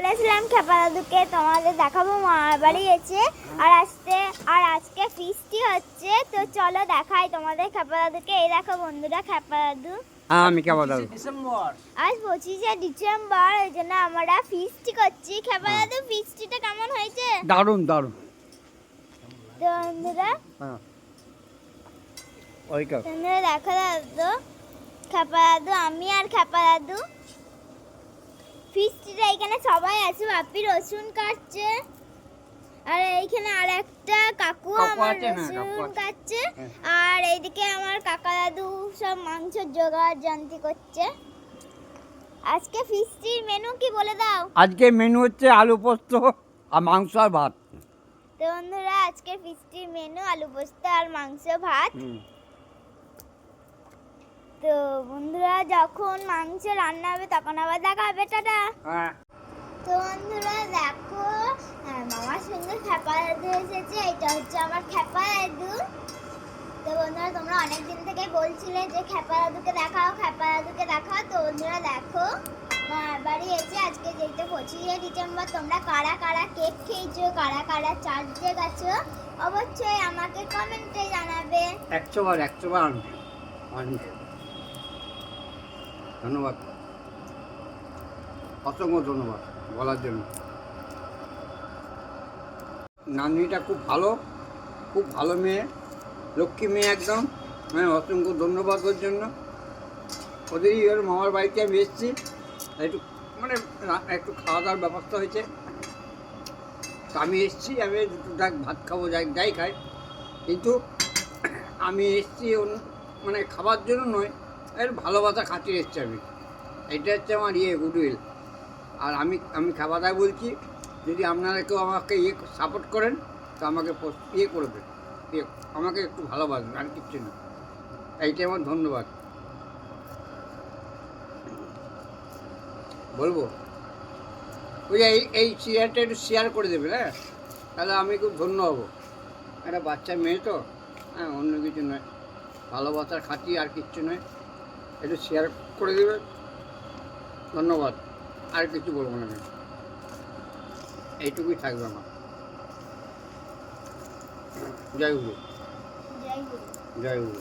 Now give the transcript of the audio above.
বলেছিলাম খেপা দাদুকে তোমাদের দেখাবো মামার বাড়ি গেছে আর আজকে ফিস্টি হচ্ছে, তো চলো দেখাই তোমাদের খেপা দাদুকে। এই দেখো বন্ধুরা খেপা দাদু। আমি খেপা দাদু আজ 25শে ডিসেম্বর, ওই জন্য আমরা ফিস্টি করছি। খেপা দাদু ফিস্টিটা কেমন হয়েছে? দারুণ দারুণ। তো বন্ধুরা বন্ধুরা দেখো দাদু, খেপা দাদু, আমি আর খেপা দাদু ফিস্টিটা এখানে সবাই আছে। বাপি রসুন কাটছে আর এইখানে আর একটা কাকু আমার রসুন কাটছে, আর এইদিকে আমার কাকা দাদু সব মাংস জোগাড় জানতি করছে। আজকে ফিস্টির মেনু কি বলে দাও? আজকে মেনু হচ্ছে আলু পোস্ত আর মাংস আর ভাত। তো বন্ধুরা আজকে ফিস্টির মেনু আলু পোস্ত আর মাংস ভাত। তো বন্ধুরা যখন মাংস রান্না হবে তখন আবার দেখা হবে, টাটা। তো বন্ধুরা দেখো মামার সঙ্গে খেপা দাদু এসেছে, এটা হচ্ছে আমার খেপা দাদু। তো বন্ধুরা তোমরা অনেকদিন থেকে বলছিলে যে খেপা দাদুকে দেখাও, খেপা দাদুকে দেখাও। তো বন্ধুরা দেখো মামার বাড়ি এসে আজকে যেহেতু 25শে ডিসেম্বর, তোমরা কারা কারা কেক খেয়েছো, কারা কারা চার্চে গেছো, অবশ্যই আমাকে কমেন্টে জানাবে। 100 বার ধন্যবাদ, অসংখ্য ধন্যবাদ বলার জন্য। নাতনিটা খুব ভালো মেয়ে, লক্ষ্মী মেয়ে একদম। অসংখ্য ধন্যবাদ ওর জন্য। ওদেরই ওর মামার বাড়িতে আমি এসেছি, একটু খাওয়া দাওয়ার ব্যবস্থা হয়েছে, তো আমি এসেছি। আমি ভাত খাবো, যাই খাই, কিন্তু আমি এসেছি খাবার জন্য নয়, এর ভালোবাসা খাতির এসছি আমি। এটা হচ্ছে আমার গুডউইল। আর আমি খাওয়া দাওয়া বলছি, যদি আপনারা কেউ আমাকে সাপোর্ট করেন তো আমাকে করবেন, আমাকে একটু ভালোবাসবেন, আর কিচ্ছু না। এইটাই আমার ধন্যবাদ বলবো। ওই যে এই শেয়ারটা একটু শেয়ার করে দেবেন, হ্যাঁ, তাহলে আমি খুব ধন্য হব। একটা বাচ্চা মেয়ে তো, হ্যাঁ, অন্য কিছু নয়, ভালোবাসার খাতি আর কিচ্ছু নয়। একটু শেয়ার করে দেবেন, ধন্যবাদ। আর কিছু বলবো না, এইটুকুই থাকবে আমার। জয় গুরু, জয় গুরু। জয় গুরু।